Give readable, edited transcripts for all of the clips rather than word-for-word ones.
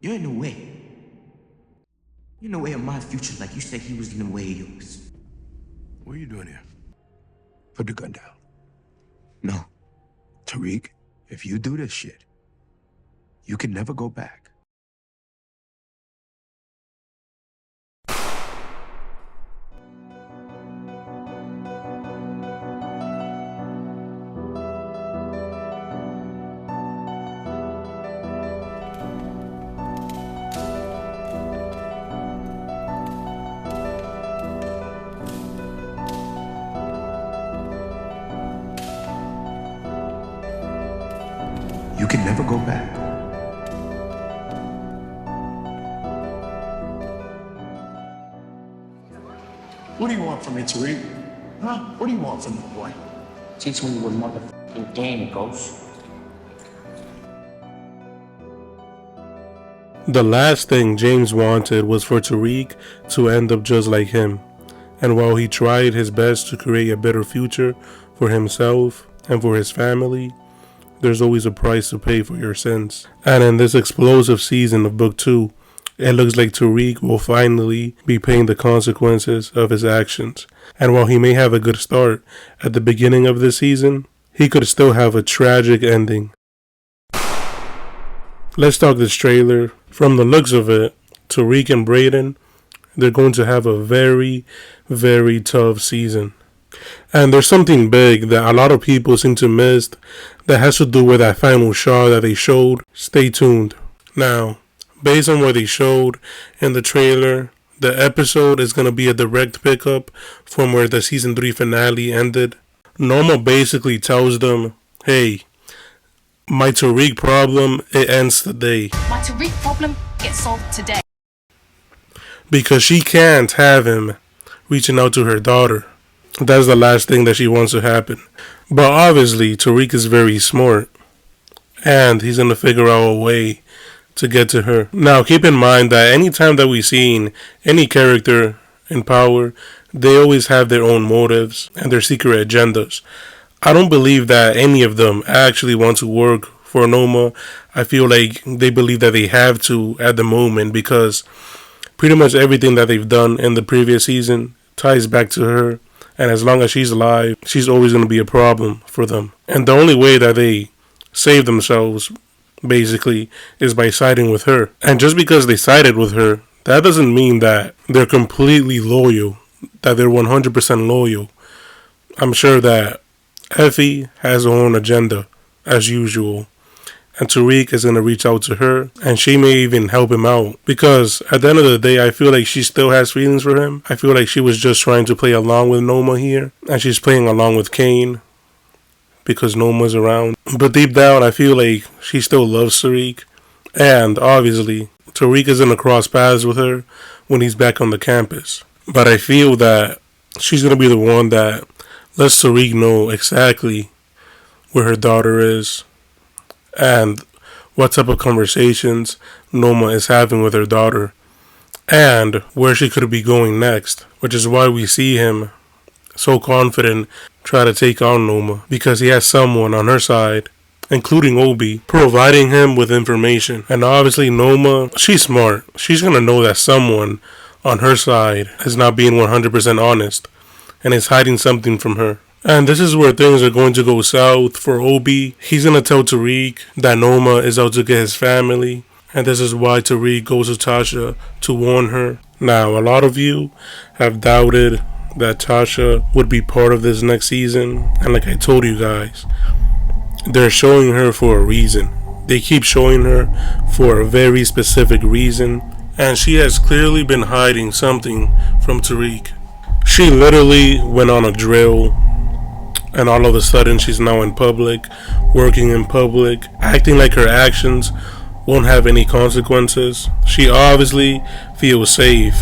You're in the way. You're in the way of my future like you said he was in the way of yours. What are you doing here? Put the gun down. No. Tariq, if you do this shit, you can never go back. You can never go back. What do you want from me, Tariq? Huh? What do you want from me, boy? Teach me what motherfucking game goes. The last thing James wanted was for Tariq to end up just like him. And while he tried his best to create a better future for himself and for his family, there's always a price to pay for your sins. And in this explosive season of Book 2, it looks like Tariq will finally be paying the consequences of his actions. And while he may have a good start at the beginning of this season, he could still have a tragic ending. Let's talk this trailer. From the looks of it, Tariq and Brayden, they're going to have a very, very tough season. And there's something big that a lot of people seem to miss that has to do with that final shot that they showed. Stay tuned. Now, based on what they showed in the trailer, the episode is going to be a direct pickup from where the season 3 finale ended. Noma basically tells them, hey, my Tariq problem, it ends today. My Tariq problem gets solved today. Because she can't have him reaching out to her daughter. That's the last thing that she wants to happen. But obviously, Tariq is very smart. And he's going to figure out a way to get to her. Now, keep in mind that anytime that we've seen any character in power, they always have their own motives and their secret agendas. I don't believe that any of them actually want to work for Noma. I feel like they believe that they have to at the moment because pretty much everything that they've done in the previous season ties back to her. And as long as she's alive, she's always going to be a problem for them. And the only way that they save themselves, basically, is by siding with her. And just because they sided with her, that doesn't mean that they're completely loyal, that they're 100% loyal. I'm sure that Effie has her own agenda, as usual. And Tariq is going to reach out to her, and she may even help him out. Because at the end of the day, I feel like she still has feelings for him. I feel like she was just trying to play along with Noma here, and she's playing along with Kane because Noma's around. But deep down, I feel like she still loves Tariq. And obviously, Tariq is going to cross paths with her when he's back on the campus. But I feel that she's going to be the one that lets Tariq know exactly where her daughter is and what type of conversations Noma is having with her daughter and where she could be going next, which is why we see him so confident try to take on Noma, because he has someone on her side, including Obi, providing him with information. And obviously Noma, she's smart. She's going to know that someone on her side is not being 100% honest and is hiding something from her. And this is where things are going to go south for Obi. He's going to tell Tariq that Noma is out to get his family. And this is why Tariq goes to Tasha to warn her. Now, a lot of you have doubted that Tasha would be part of this next season. And like I told you guys, they're showing her for a reason. They keep showing her for a very specific reason. And she has clearly been hiding something from Tariq. She literally went on a drill. And all of a sudden she's now in public, working in public, acting like her actions won't have any consequences. She obviously feels safe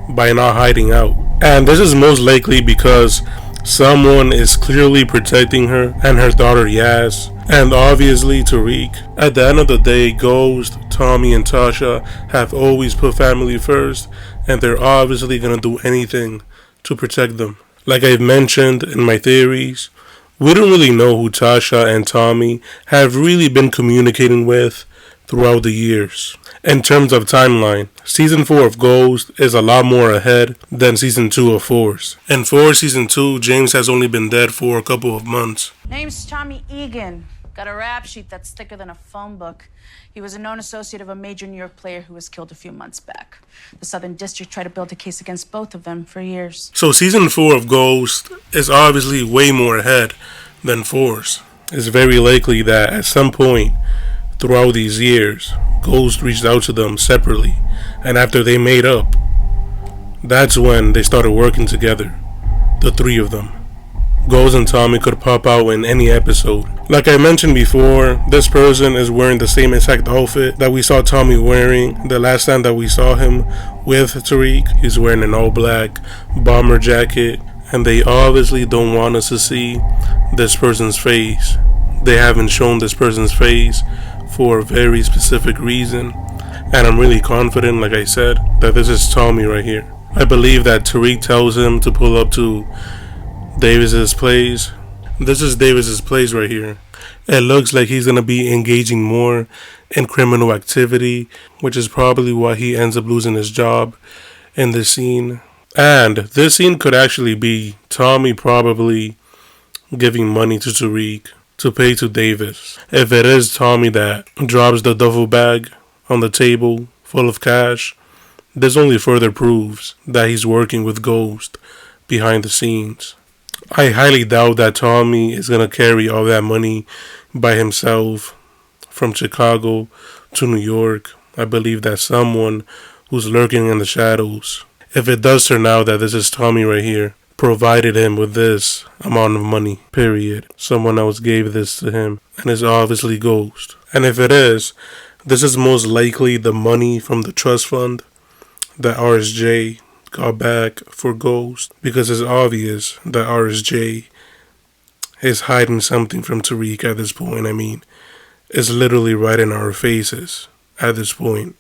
by not hiding out. And this is most likely because someone is clearly protecting her and her daughter Yaz. And obviously Tariq. At the end of the day, Ghost, Tommy, and Tasha have always put family first, and they're obviously going to do anything to protect them. Like I've mentioned in my theories, we don't really know who Tasha and Tommy have really been communicating with throughout the years. In terms of timeline, season 4 of Ghost is a lot more ahead than season 2 of Force. In Force season 2, James has only been dead for a couple of months. Name's Tommy Egan. Got a rap sheet that's thicker than a phone book. He was a known associate of a major New York player who was killed a few months back. The Southern District tried to build a case against both of them for years. So season 4 of Ghost is obviously way more ahead than Force. It's very likely that at some point throughout these years, Ghost reached out to them separately, and after they made up, that's when they started working together, the three of them. Ghost and Tommy could pop out in any episode. Like I mentioned before, this person is wearing the same exact outfit that we saw Tommy wearing the last time that we saw him with Tariq. He's wearing an all black bomber jacket, and they obviously don't want us to see this person's face. They haven't shown this person's face for a very specific reason, and I'm really confident, like I said, that this is Tommy right here. I believe that Tariq tells him to pull up to Davis's place. This is Davis's place right here. It looks like he's gonna be engaging more in criminal activity, which is probably why he ends up losing his job in this scene. And this scene could actually be Tommy probably giving money to Tariq to pay to Davis. If it is Tommy that drops the duffel bag on the table full of cash, this only further proves that he's working with Ghost behind the scenes. I highly doubt that Tommy is going to carry all that money by himself from Chicago to New York. I believe that someone who's lurking in the shadows, if it does turn out that this is Tommy right here, provided him with this amount of money, period. Someone else gave this to him, and it's obviously Ghost. And if it is, this is most likely the money from the trust fund that RSJ got back for Ghost, because it's obvious that RSJ is hiding something from Tariq at this point. I mean, it's literally right in our faces at this point.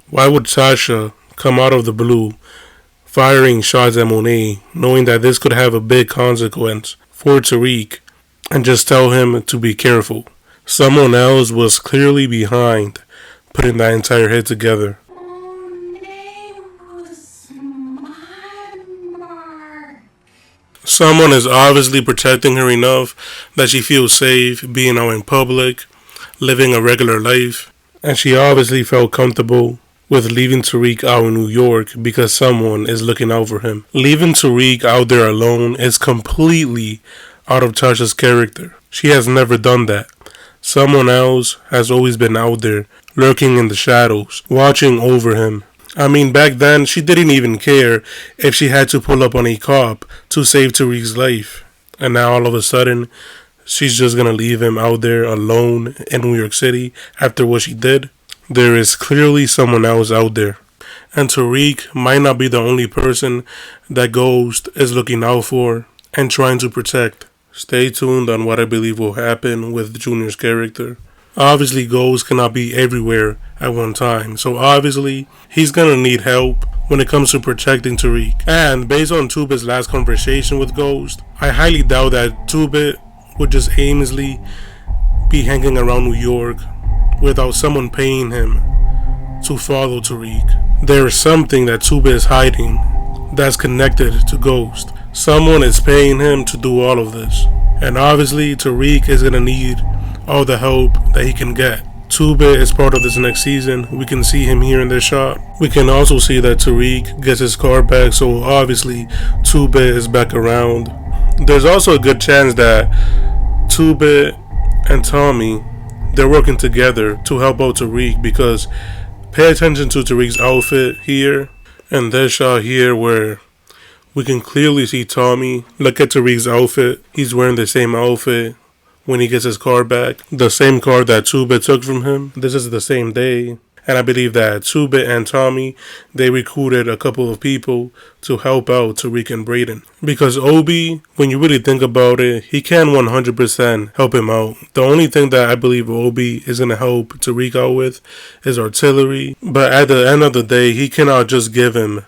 Why would Tasha come out of the blue firing shots at Monet, knowing that this could have a big consequence for Tariq, and just tell him to be careful? Someone else was clearly behind putting that entire hit together. Someone is obviously protecting her enough that she feels safe being out in public, living a regular life, and she obviously felt comfortable with leaving Tariq out in New York because someone is looking out for him. Leaving Tariq out there alone is completely out of Tasha's character. She has never done that. Someone else has always been out there, lurking in the shadows, watching over him. I mean, back then, she didn't even care if she had to pull up on a cop to save Tariq's life. And now all of a sudden, she's just gonna leave him out there alone in New York City after what she did. There is clearly someone else out there. And Tariq might not be the only person that Ghost is looking out for and trying to protect. Stay tuned on what I believe will happen with Junior's character. Obviously, Ghost cannot be everywhere at one time, so obviously, he's gonna need help when it comes to protecting Tariq. And based on 2-Bit's last conversation with Ghost, I highly doubt that 2-Bit would just aimlessly be hanging around New York without someone paying him to follow Tariq. There is something that 2-Bit is hiding that's connected to Ghost. Someone is paying him to do all of this. And obviously, Tariq is gonna need all the help that he can get. 2-Bit is part of this next season. We can see him here in this shot. We can also see that Tariq gets his car back, so obviously 2-Bit is back around. There's also a good chance that 2-Bit and Tommy, they're working together to help out Tariq, because pay attention to Tariq's outfit here and this shot here where we can clearly see Tommy. Look at Tariq's outfit. He's wearing the same outfit when he gets his car back. The same car that 2-Bit took from him. This is the same day. And I believe that 2-Bit and Tommy, they recruited a couple of people to help out Tariq and Brayden. Because Obi, when you really think about it, he can 100% help him out. The only thing that I believe Obi is going to help Tariq out with is artillery. But at the end of the day, he cannot just give him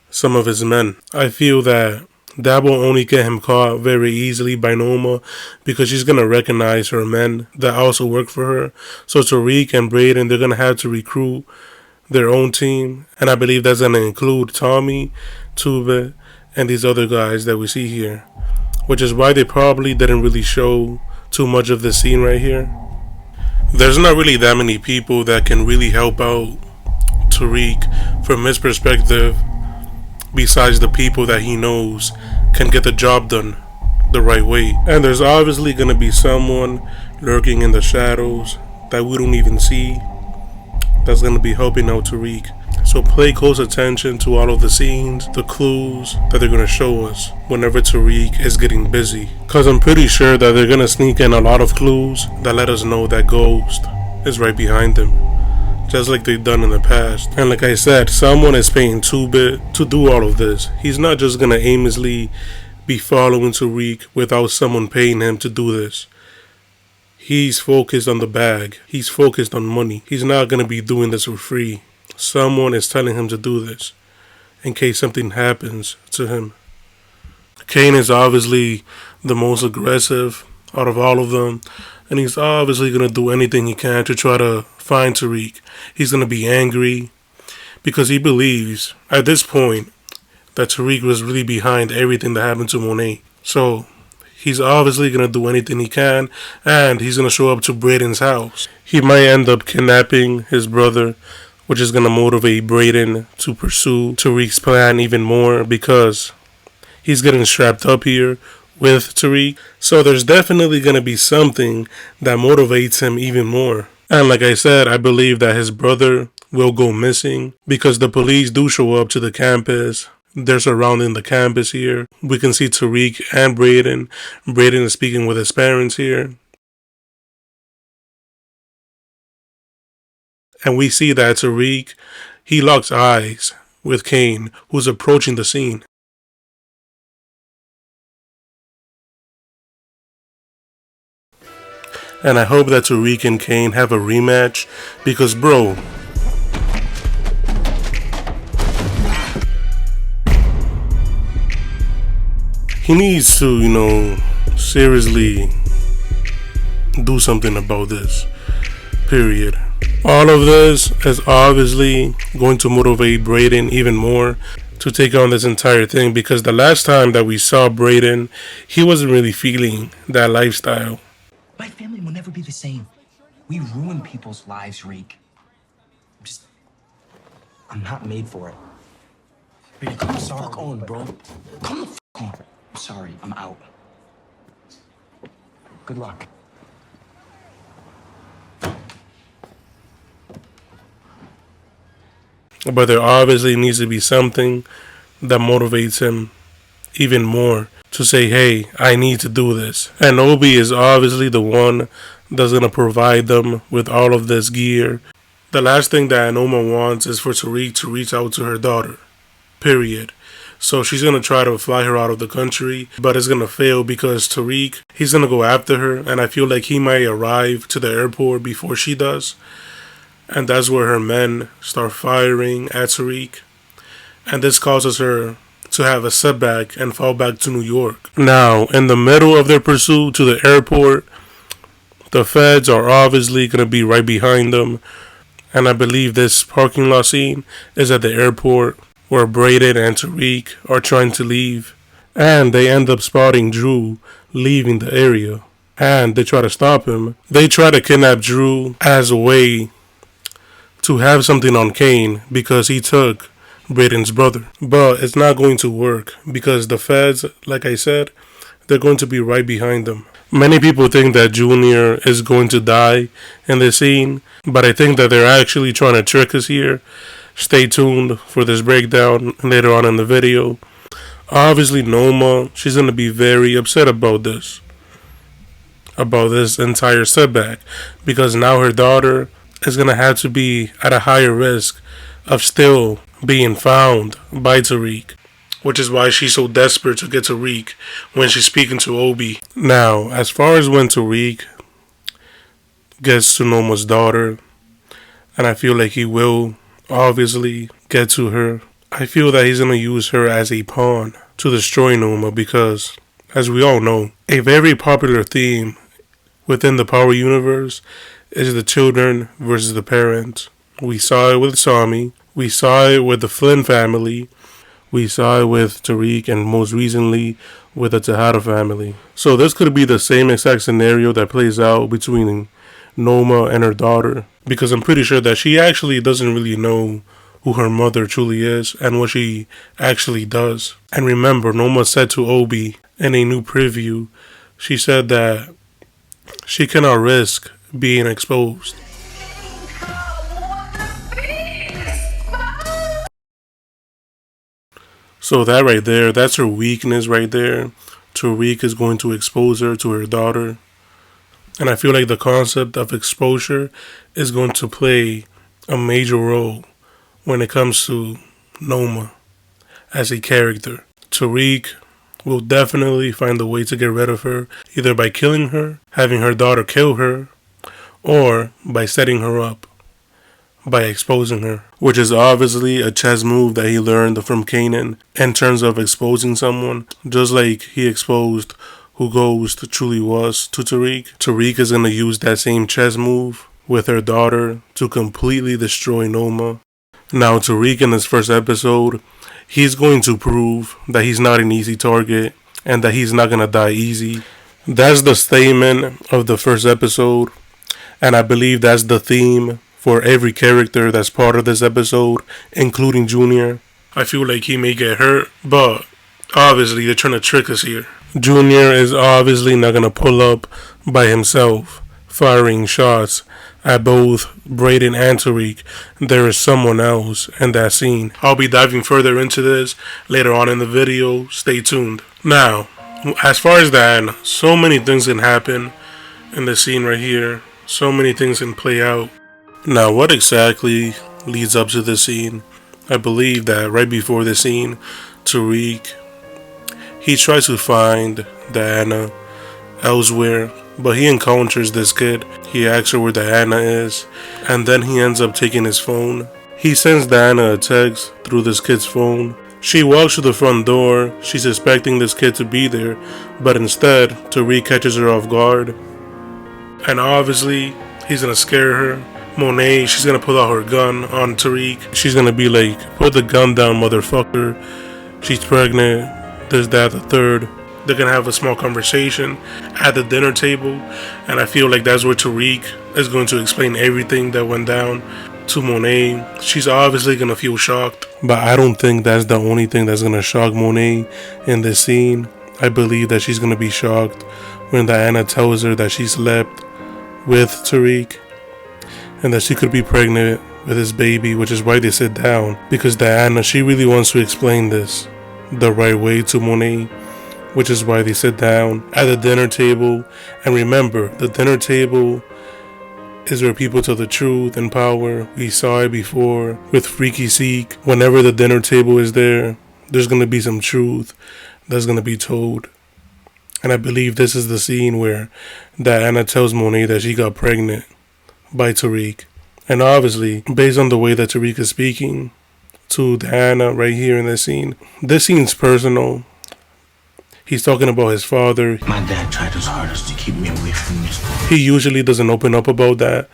some of his men. I feel that will only get him caught very easily by Noma, because she's going to recognize her men that also work for her. So Tariq and Brayden, they're going to have to recruit their own team, and I believe that's going to include Tommy, Tube, and these other guys that we see here, which is why they probably didn't really show too much of this scene right here. There's not really that many people that can really help out Tariq from his perspective, besides the people that he knows can get the job done the right way. And there's obviously going to be someone lurking in the shadows that we don't even see that's going to be helping out Tariq. So pay close attention to all of the scenes, the clues that they're going to show us whenever Tariq is getting busy. Because I'm pretty sure that they're going to sneak in a lot of clues that let us know that Ghost is right behind them, just like they've done in the past. And like I said, someone is paying 2-bit to do all of this. He's not just going to aimlessly be following Tariq without someone paying him to do this. He's focused on the bag. He's focused on money. He's not going to be doing this for free. Someone is telling him to do this in case something happens to him. Kane is obviously the most aggressive out of all of them, and he's obviously going to do anything he can to try to find Tariq. He's going to be angry because he believes at this point that Tariq was really behind everything that happened to Monet. So he's obviously going to do anything he can, and he's going to show up to Braden's house. He might end up kidnapping his brother, which is going to motivate Braden to pursue Tariq's plan even more because he's getting strapped up here with Tariq. So there's definitely going to be something that motivates him even more. And like I said, I believe that his brother will go missing because the police do show up to the campus. They're surrounding the campus here. We can see Tariq and Braden. Braden is speaking with his parents here. And we see that Tariq, he locks eyes with Kane, who's approaching the scene. And I hope that Tariq and Kane have a rematch because, bro, he needs to, seriously do something about this. Period. All of this is obviously going to motivate Braden even more to take on this entire thing because the last time that we saw Braden, he wasn't really feeling that lifestyle. My family will never be the same. We ruin people's lives, Reek. I'm not made for it. Baby, come the fuck on, bro. Come the fuck on. I'm sorry, I'm out. Good luck. But there obviously needs to be something that motivates him even more to say, hey, I need to do this. And Obi is obviously the one that's going to provide them with all of this gear. The last thing that Noma wants is for Tariq to reach out to her daughter. Period. So she's going to try to fly her out of the country, but it's going to fail because Tariq, he's going to go after her, and I feel like he might arrive to the airport before she does. And that's where her men start firing at Tariq. And this causes her to have a setback and fall back to New York. Now, in the middle of their pursuit to the airport, the feds are obviously going to be right behind them. And I believe this parking lot scene is at the airport where Braden and Tariq are trying to leave. And they end up spotting Drew leaving the area. And they try to stop him. They try to kidnap Drew as a way to have something on Kane because he took Braden's brother. But it's not going to work because the feds, like I said, they're going to be right behind them. Many people think that Junior is going to die in this scene, but I think that they're actually trying to trick us here. Stay tuned for this breakdown later on in the video. Obviously, Noma, she's going to be very upset about this entire setback because now her daughter is going to have to be at a higher risk of still being found by Tariq, which is why she's so desperate to get Tariq when she's speaking to Obi. Now, as far as when Tariq gets to Noma's daughter, and I feel like he will obviously get to her, I feel that he's going to use her as a pawn to destroy Noma because, as we all know, a very popular theme within the Power universe is the children versus the parents. We saw it with Sami. We saw it with the Flynn family. We saw it with Tariq, and most recently with the Tejada family. So this could be the same exact scenario that plays out between Noma and her daughter, because I'm pretty sure that she actually doesn't really know who her mother truly is and what she actually does. And remember, Noma said to Obi in a new preview, she said that she cannot risk being exposed. So that right there, that's her weakness right there. Tariq is going to expose her to her daughter. And I feel like the concept of exposure is going to play a major role when it comes to Noma as a character. Tariq will definitely find a way to get rid of her, either by killing her, having her daughter kill her, or by setting her up, by exposing her, which is obviously a chess move that he learned from Kanan in terms of exposing someone, just like he exposed who Ghost truly was to Tariq. Tariq is going to use that same chess move with her daughter to completely destroy Noma. Now, Tariq in this first episode, he's going to prove that he's not an easy target and that he's not going to die easy. That's the statement of the first episode, and I believe that's the theme for every character that's part of this episode, including Junior. I feel like he may get hurt, but obviously they're trying to trick us here. Junior is obviously not going to pull up by himself, firing shots at both Brayden and Tariq. There is someone else in that scene. I'll be diving further into this later on in the video. Stay tuned. Now, as far as that, so many things can happen in this scene right here. So many things can play out. Now, what exactly leads up to this scene? I believe that right before this scene, Tariq, he tries to find Diana elsewhere, but he encounters this kid. He asks her where Diana is, and then he ends up taking his phone. He sends Diana a text through this kid's phone. She walks to the front door. She's expecting this kid to be there, but instead, Tariq catches her off guard. And obviously, he's gonna scare her. Monet, she's gonna pull out her gun on Tariq. She's gonna be like, put the gun down, motherfucker. She's pregnant. This, that, the third. They're gonna have a small conversation at the dinner table, and I feel like that's where Tariq is going to explain everything that went down to Monet. She's obviously gonna feel shocked, but I don't think that's the only thing that's gonna shock Monet in this scene. I believe that she's gonna be shocked when Diana tells her that she slept with Tariq and that she could be pregnant with his baby, which is why they sit down, because Diana, she really wants to explain this the right way to Monet, which is why they sit down at the dinner table. And remember, the dinner table is where people tell the truth and power. We saw it before with Freaky Seek. Whenever the dinner table is there, there's going to be some truth that's going to be told. And I believe this is the scene where Diana tells Monet that she got pregnant by Tariq. And obviously, based on the way that Tariq is speaking to Diana right here in this scene's personal. He's talking about his father. My dad tried his hardest to keep me away from you. He usually doesn't open up about that,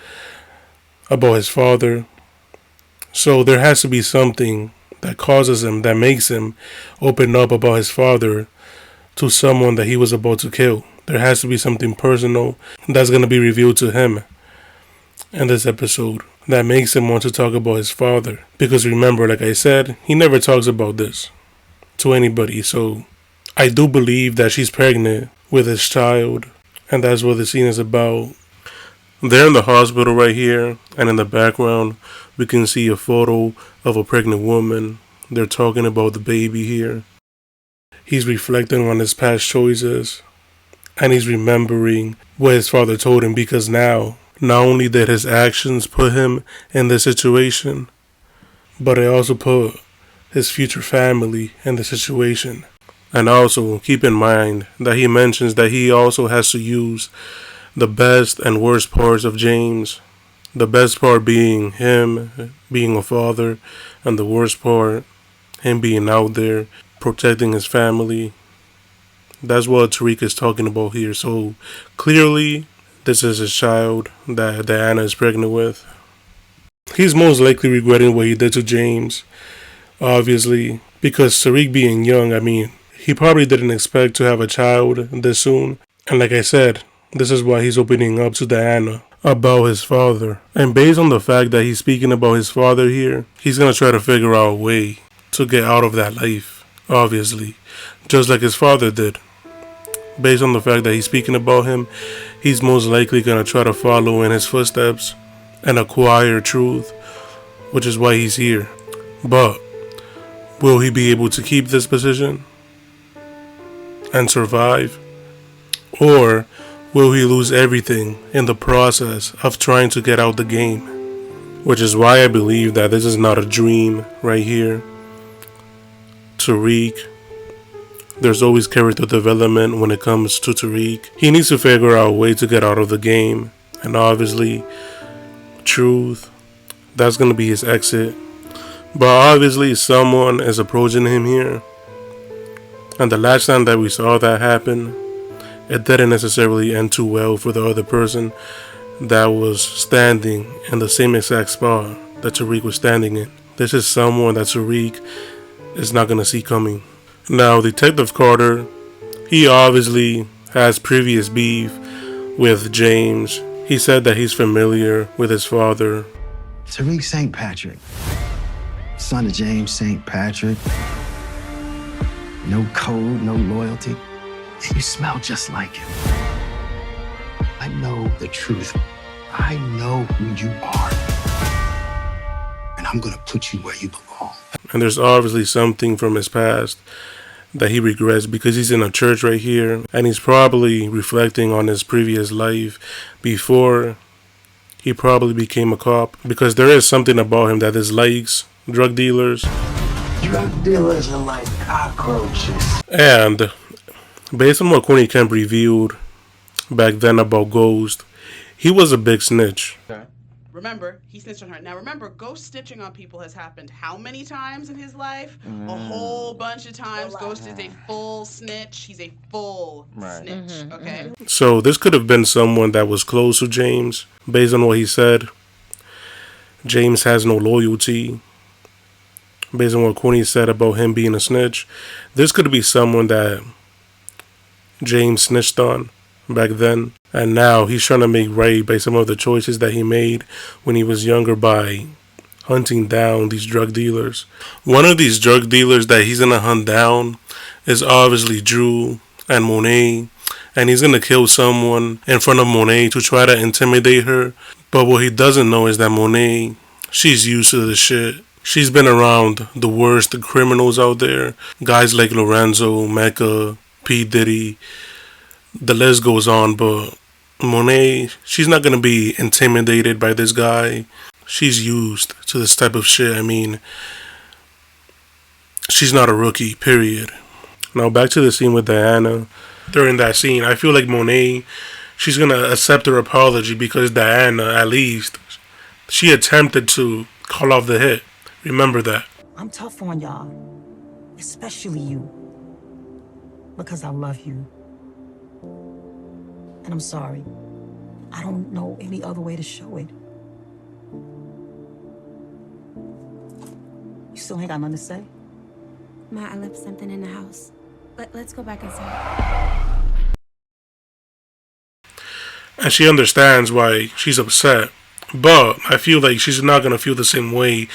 about his father. So there has to be something that causes him, that makes him open up about his father to someone that he was about to kill. There has to be something personal that's going to be revealed to him in this episode that makes him want to talk about his father. Because remember, like I said, he never talks about this to anybody. So I do believe that she's pregnant with his child, and that's what the scene is about. They're in the hospital right here, and in the background we can see a photo of a pregnant woman. They're talking about the baby here. He's reflecting on his past choices, and he's remembering what his father told him, because now, not only did his actions put him in this situation, but it also put his future family in the situation. And also, keep in mind that he mentions that he also has to use the best and worst parts of James. The best part being him being a father, and the worst part, him being out there protecting his family. That's what Tariq is talking about here. So clearly, this is his child that Diana is pregnant with. He's most likely regretting what he did to James, obviously, because Tariq being young, I mean, he probably didn't expect to have a child this soon. And like I said, this is why he's opening up to Diana about his father. And based on the fact that he's speaking about his father here, he's gonna try to figure out a way to get out of that life, obviously, just like his father did. Based on the fact that he's speaking about him, he's most likely gonna try to follow in his footsteps and acquire truth, which is why he's here. But will he be able to keep this position and survive? Or will he lose everything in the process of trying to get out the game? Which is why I believe that this is not a dream right here. Tariq, there's always character development when it comes to Tariq. He needs to figure out a way to get out of the game. And obviously, truth, that's going to be his exit. But obviously, someone is approaching him here. And the last time that we saw that happen, it didn't necessarily end too well for the other person that was standing in the same exact spot that Tariq was standing in. This is someone that Tariq is not going to see coming. Now, Detective Carter, he obviously has previous beef with James. He said that he's familiar with his father. Tariq St. Patrick, son of James St. Patrick. No code, no loyalty. And you smell just like him. I know the truth. I know who you are. And I'm gonna put you where you belong. And there's obviously something from his past that he regrets because he's in a church right here and he's probably reflecting on his previous life before he probably became a cop, because there is something about him that dislikes drug dealers. Drug dealers are like cockroaches. And based on what Coney Kemp reviewed back then about Ghost, he was a big snitch. Remember, he snitched on her. Now remember, ghost snitching on people has happened how many times in his life? A whole bunch of times. Ghost is a full snitch. He's a full snitch, okay? So this could have been someone that was close to James. Based on what he said, James has no loyalty. Based on what Coney said about him being a snitch, this could be someone that James snitched on back then, and now he's trying to make right by some of the choices that he made when he was younger by hunting down these drug dealers. One of these drug dealers that he's gonna hunt down is obviously Drew and Monet, and he's gonna kill someone in front of Monet to try to intimidate her. But what he doesn't know is that Monet, she's used to this shit. She's been around the worst criminals out there, guys like Lorenzo, Mecca, P. Diddy. The list goes on, but Monet, she's not going to be intimidated by this guy. She's used to this type of shit. I mean, she's not a rookie, period. Now back to the scene with Diana. During that scene, I feel like Monet, she's going to accept her apology because Diana, at least, she attempted to call off the hit. Remember that. I'm tough on y'all, especially you, because I love you. And I'm sorry. I don't know any other way to show it. You still ain't got nothing to say? Ma, I left something in the house. Let's go back inside. And she understands why she's upset. But I feel like she's not going to feel the same way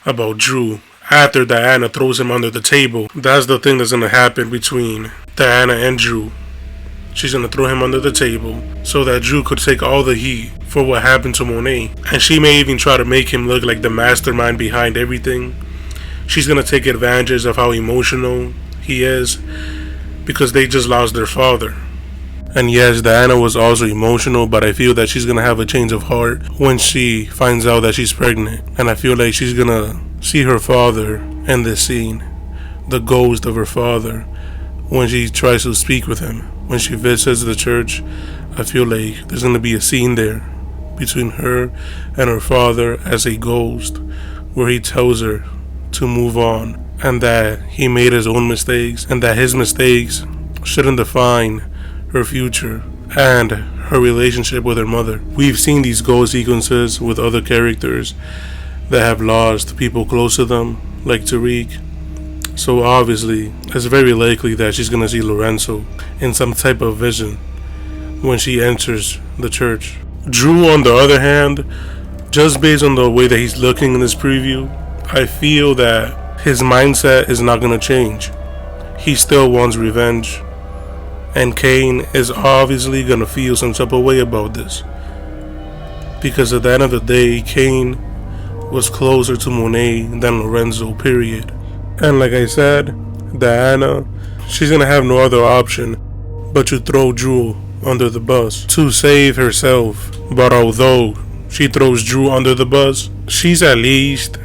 about Drew after Diana throws him under the table. That's the thing that's going to happen between Diana and Drew. She's going to throw him under the table so that Drew could take all the heat for what happened to Monet. And she may even try to make him look like the mastermind behind everything. She's going to take advantage of how emotional he is because they just lost their father. And yes, Diana was also emotional, but I feel that she's going to have a change of heart when she finds out that she's pregnant. And I feel like she's going to see her father in this scene, the ghost of her father, when she tries to speak with him. When she visits the church, I feel like there's going to be a scene there between her and her father as a ghost, where he tells her to move on and that he made his own mistakes and that his mistakes shouldn't define her future and her relationship with her mother. We've seen these goal sequences with other characters that have lost people close to them, like Tariq. So obviously, it's very likely that she's gonna see Lorenzo in some type of vision when she enters the church. Drew, on the other hand, just based on the way that he's looking in this preview, I feel that his mindset is not gonna change. He still wants revenge, and Kane is obviously gonna feel some type of way about this, because at the end of the day, Kane was closer to Monet than Lorenzo, period. And like I said, Diana, she's gonna have no other option but to throw Drew under the bus to save herself. But although she throws Drew under the bus, she's at least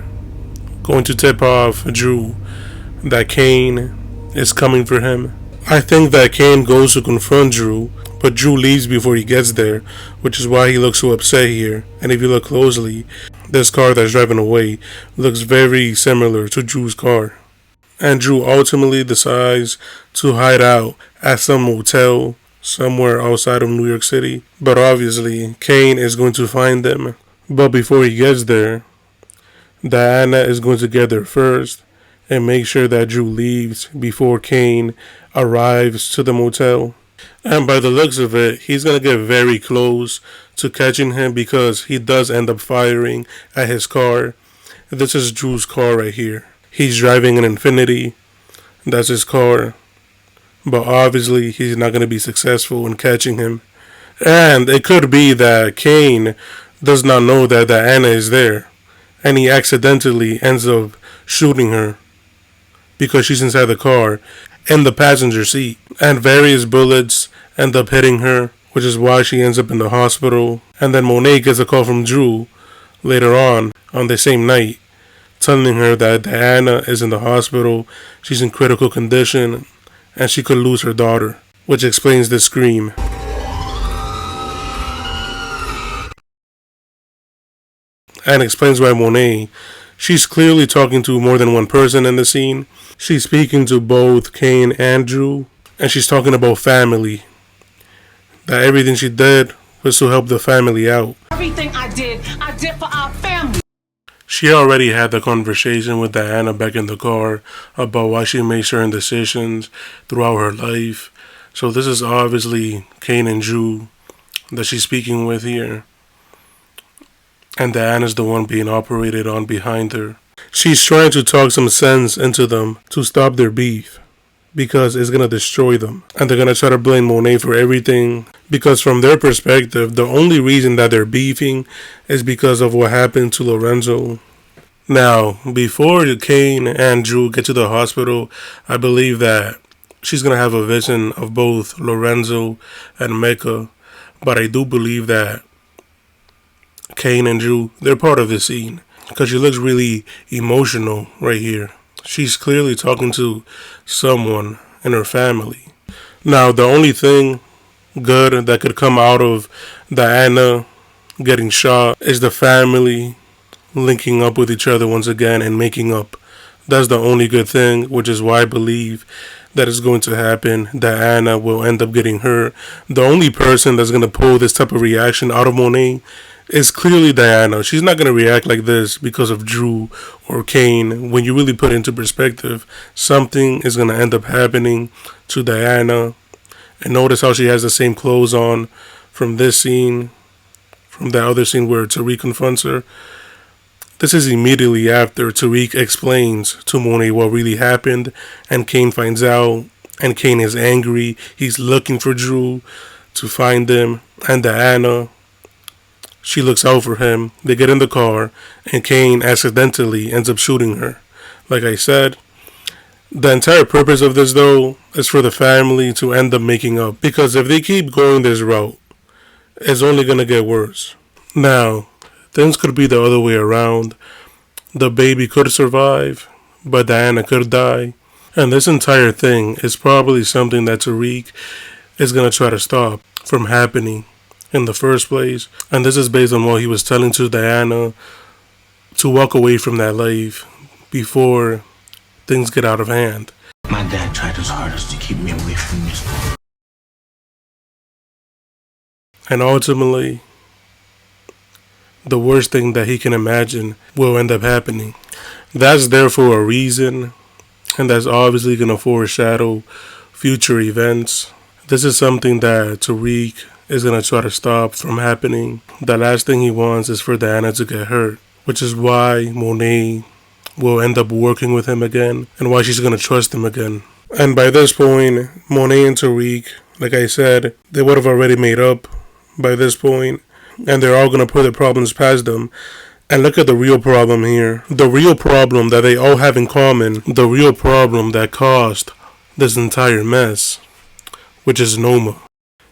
going to tip off Drew that Kane is coming for him. I think that Kane goes to confront Drew, but Drew leaves before he gets there, which is why he looks so upset here. And if you look closely, this car that's driving away looks very similar to Drew's car. And Drew ultimately decides to hide out at some motel somewhere outside of New York City. But obviously, Kane is going to find them. But before he gets there, Diana is going to get there first and make sure that Drew leaves before Kane arrives to the motel. And by the looks of it, he's going to get very close to catching him because he does end up firing at his car. This is Drew's car right here. He's driving an Infiniti. That's his car. But obviously, he's not going to be successful in catching him. And it could be that Kane does not know that Diana is there, and he accidentally ends up shooting her because she's inside the car in the passenger seat, and various bullets end up hitting her, which is why she ends up in the hospital. And then Monet gets a call from Drew later on the same night, telling her that Diana is in the hospital, she's in critical condition, and she could lose her daughter, which explains the scream. And explains why Monet, she's clearly talking to more than one person in the scene. She's speaking to both Kane and Drew, and she's talking about family. That everything she did was to help the family out. Everything I did for our family. She already had the conversation with Diana back in the car about why she made certain decisions throughout her life. So this is obviously Kane and Drew that she's speaking with here. And Diana's the one being operated on behind her. She's trying to talk some sense into them to stop their beef, because it's going to destroy them. And they're going to try to blame Monet for everything, because from their perspective, the only reason that they're beefing is because of what happened to Lorenzo. Now, before Kane and Drew get to the hospital, I believe that she's going to have a vision of both Lorenzo and Mecca. But I do believe that Kane and Drew, they're part of the scene, because she looks really emotional right here. She's clearly talking to someone in her family. Now, the only thing good that could come out of Diana getting shot is the family linking up with each other once again and making up. That's the only good thing, which is why I believe that is going to happen. Diana will end up getting hurt. The only person that's going to pull this type of reaction out of Monet is clearly Diana. She's not going to react like this because of Drew or Kane. When you really put it into perspective, something is going to end up happening to Diana. And notice how she has the same clothes on from this scene, from the other scene where Tariq confronts her. This is immediately after Tariq explains to Monet what really happened, and Kane finds out, and Kane is angry. He's looking for Drew to find him, and Diana, she looks out for him. They get in the car, and Kane accidentally ends up shooting her. Like I said, the entire purpose of this, though, is for the family to end up making up. Because if they keep going this route, it's only going to get worse. Now, things could be the other way around. The baby could survive, but Diana could die. And this entire thing is probably something that Tariq is going to try to stop from happening in the first place. And this is based on what he was telling to Diana, to walk away from that life before things get out of hand. My dad tried his hardest to keep me away from this. And ultimately, the worst thing that he can imagine will end up happening. That's there for a reason, and that's obviously going to foreshadow future events. This is something that Tariq is going to try to stop from happening. The last thing he wants is for Diana to get hurt, which is why Monet will end up working with him again and why she's going to trust him again. And by this point, Monet and Tariq, like I said, they would have already made up by this point, and they're all going to put their problems past them. And look at the real problem here. The real problem that they all have in common. The real problem that caused this entire mess, which is Noma.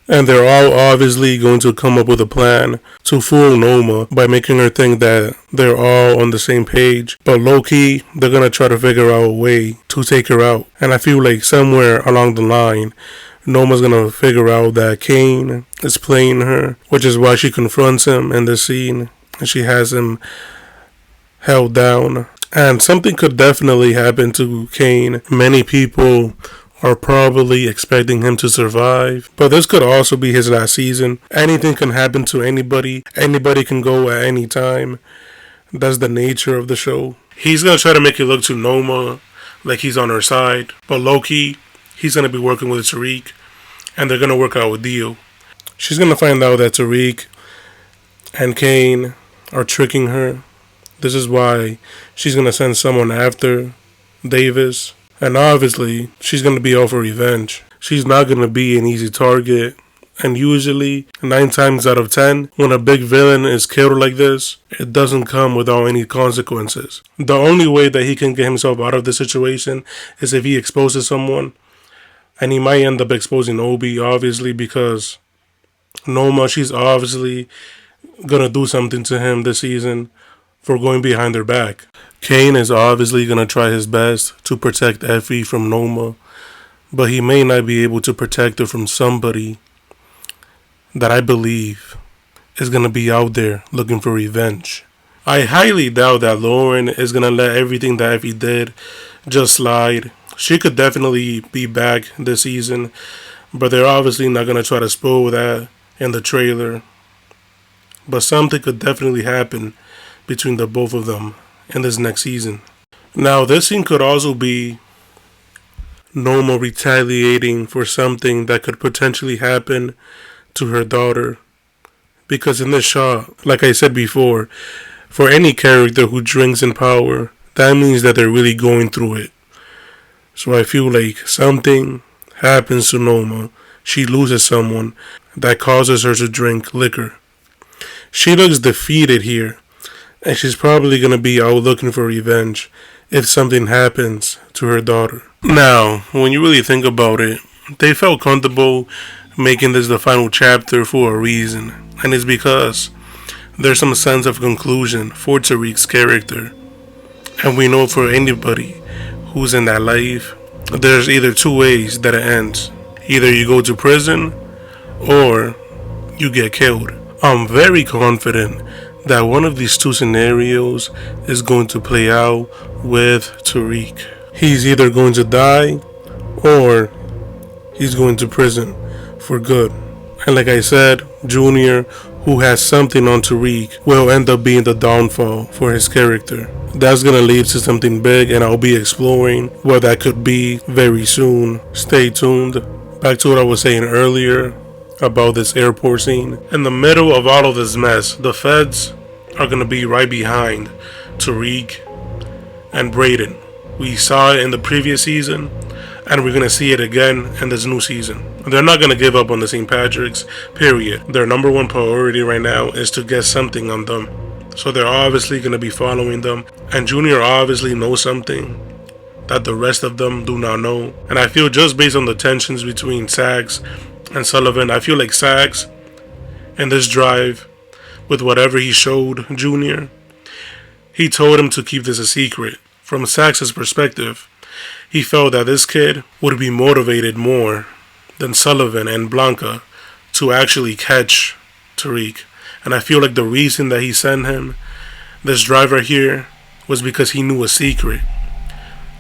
And they're all obviously going to come up with a plan to fool Noma by making her think that they're all on the same page. But low-key, they're going to try to figure out a way to take her out. And I feel like somewhere along the line, Noma's going to figure out that Kane is playing her, which is why she confronts him in this scene. And she has him held down. And something could definitely happen to Kane. Many people are probably expecting him to survive, but this could also be his last season. Anything can happen to anybody. Anybody can go at any time. That's the nature of the show. He's going to try to make it look to Noma like he's on her side, but low-key, he's going to be working with Tariq, and they're going to work out a deal. She's going to find out that Tariq and Kane are tricking her. This is why she's going to send someone after Davis. And obviously, she's going to be out for revenge. She's not going to be an easy target. And usually, 9 times out of 10, when a big villain is killed like this, it doesn't come without any consequences. The only way that he can get himself out of this situation is if he exposes someone. And he might end up exposing Obi, obviously, because Noma, she's obviously going to do something to him this season for going behind their back. Kane is obviously going to try his best to protect Effie from Noma, but he may not be able to protect her from somebody that I believe is going to be out there looking for revenge. I highly doubt that Lauren is going to let everything that Effie did just slide. She could definitely be back this season, but they're obviously not going to try to spoil that in the trailer. But something could definitely happen between the both of them in this next season. Now, this scene could also be Noma retaliating for something that could potentially happen to her daughter. Because in this shot, like I said before, for any character who drinks in power, that means that they're really going through it. So I feel like something happens to Noma. She loses someone that causes her to drink liquor. She looks defeated here. And she's probably going to be out looking for revenge if something happens to her daughter. Now, when you really think about it, they felt comfortable making this the final chapter for a reason. And it's because there's some sense of conclusion for Tariq's character. And we know for anybody who's in that life, there's either 2 ways that it ends. Either you go to prison or you get killed. I'm very confident that one of these 2 scenarios is going to play out with Tariq. He's either going to die or he's going to prison for good. And like I said, Junior, who has something on Tariq, will end up being the downfall for his character. That's going to lead to something big, and I'll be exploring what that could be very soon. Stay tuned. Back to what I was saying earlier about this airport scene. In the middle of all of this mess, the feds are going to be right behind Tariq and Brayden. We saw it in the previous season, and we're going to see it again in this new season. They're not going to give up on the St. Patrick's, period. Their number 1 priority right now is to get something on them. So they're obviously going to be following them. And Junior obviously knows something that the rest of them do not know. And I feel just based on the tensions between Sags and Sullivan, I feel like Sags in this drive, with whatever he showed Junior, he told him to keep this a secret. From Sags' perspective, he felt that this kid would be motivated more than Sullivan and Blanca to actually catch Tariq. And I feel like the reason that he sent him, this driver here, was because he knew a secret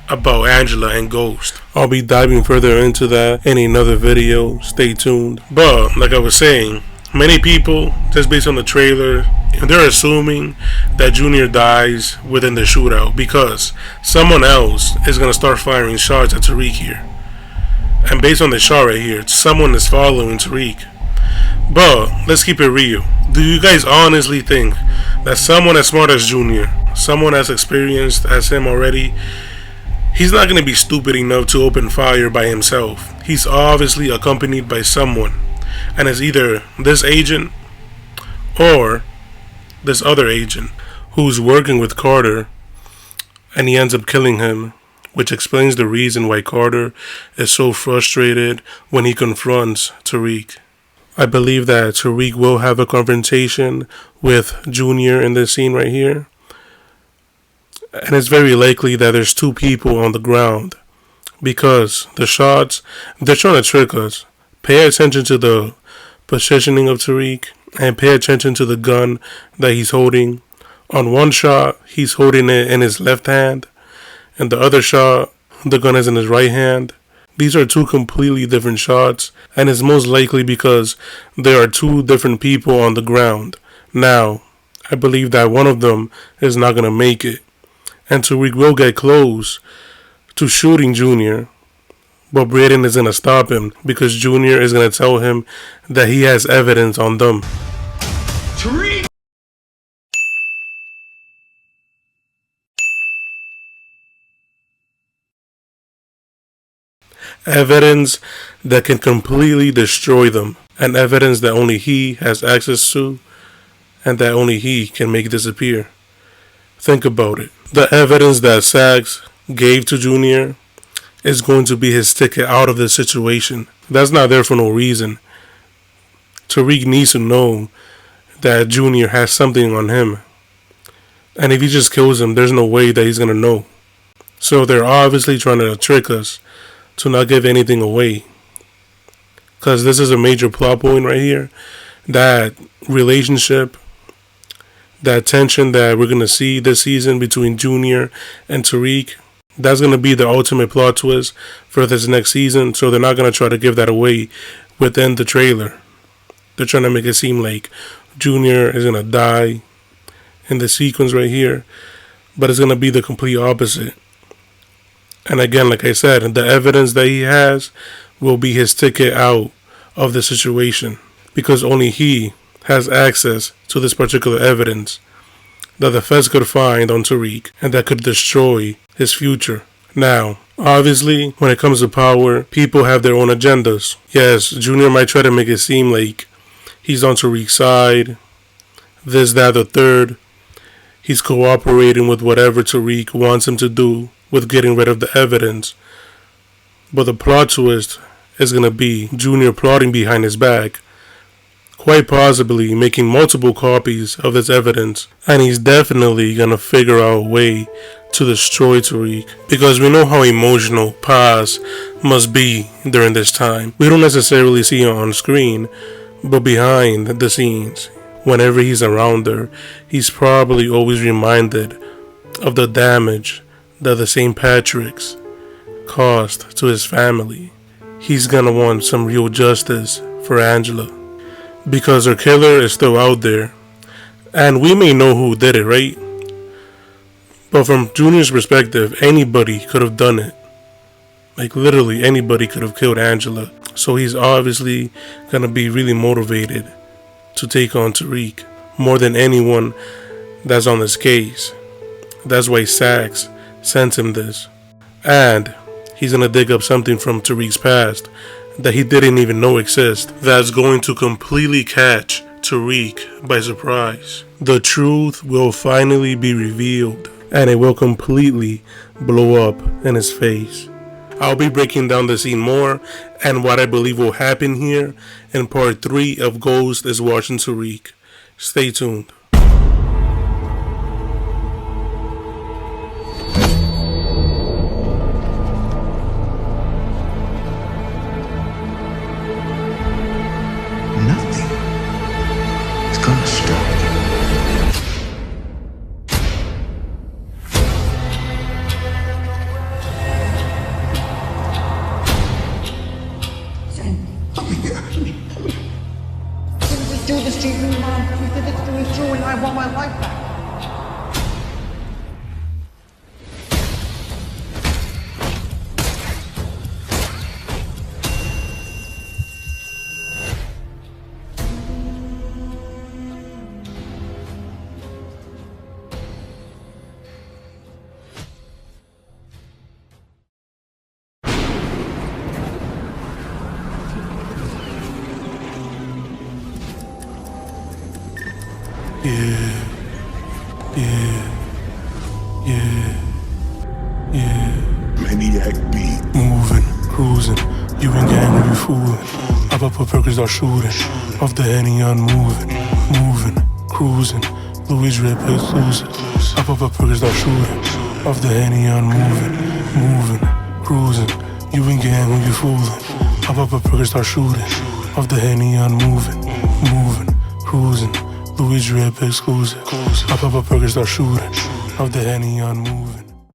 about Angela and Ghost. I'll be diving further into that in another video. Stay tuned. But like I was saying, Many people, just based on the trailer, they're assuming that Junior dies within the shootout because someone else is going to start firing shots at Tariq here. And based on the shot right here, someone is following Tariq. But let's keep it real. Do you guys honestly think that someone as smart as Junior, someone as experienced as him already, he's not going to be stupid enough to open fire by himself? He's obviously accompanied by someone. And it's either this agent or this other agent who's working with Carter, and he ends up killing him, which explains the reason why Carter is so frustrated when he confronts Tariq. I believe that Tariq will have a confrontation with Junior in this scene right here. And it's very likely that there's two people on the ground because the shots, they're trying to trick us. Pay attention to the positioning of Tariq and pay attention to the gun that he's holding. On one shot, he's holding it in his left hand, and the other shot, the gun is in his right hand. These are two completely different shots, and it's most likely because there are two different people on the ground. Now, I believe that one of them is not going to make it, and Tariq will get close to shooting Junior. But Braden is going to stop him because Junior is going to tell him that he has evidence on them. Tariq! Evidence that can completely destroy them. And evidence that only he has access to and that only he can make disappear. Think about it. The evidence that Sax gave to Junior is going to be his ticket out of this situation. That's not there for no reason. Tariq needs to know that Junior has something on him. And if he just kills him, there's no way that he's going to know. So they're obviously trying to trick us to not give anything away. Because this is a major plot point right here. That relationship, that tension that we're going to see this season between Junior and Tariq, that's going to be the ultimate plot twist for this next season. So they're not going to try to give that away within the trailer. They're trying to make it seem like Junior is going to die in the sequence right here. But it's going to be the complete opposite. And again, like I said, the evidence that he has will be his ticket out of the situation. Because only he has access to this particular evidence that the feds could find on Tariq and that could destroy his future. Now, obviously, when it comes to power, people have their own agendas. Yes, Junior might try to make it seem like he's on Tariq's side, this, that, the third. He's cooperating with whatever Tariq wants him to do with getting rid of the evidence. But the plot twist is going to be Junior plotting behind his back, quite possibly making multiple copies of this evidence, and he's definitely going to figure out a way to destroy Tariq, because we know how emotional Paz must be during this time. We don't necessarily see it on screen, but behind the scenes, whenever he's around her, he's probably always reminded of the damage that the St. Patrick's caused to his family. He's gonna want some real justice for Angela, because her killer is still out there, and we may know who did it, right? But from Junior's perspective, anybody could have done it. Like literally anybody could have killed Angela. So he's obviously gonna be really motivated to take on Tariq more than anyone that's on this case. That's why Sax sent him this. And he's gonna dig up something from Tariq's past that he didn't even know exist, that's going to completely catch Tariq by surprise. The truth will finally be revealed, and it will completely blow up in his face. I'll be breaking down the scene more and what I believe will happen here in part 3 of Ghost is Watching Tariq. Stay tuned. Nothing is gonna stop you. What are we doing? this to you, Mom. You did this to me too, and I want my life back. Maniac beat. Moving, cruising, you ain't gang when you fooling. Up burgers start shooting, off the Henny unmoving. Moving, cruising, Louis drip exclusive. Up burgers start shooting, off the Henny unmoving. Moving, cruising, you ain't gang when you fooling. Up burgers start shooting, off the Henny unmoving. Moving, cruising, Louis drip exclusive. Up burgers start shooting, off the Henny unmoving.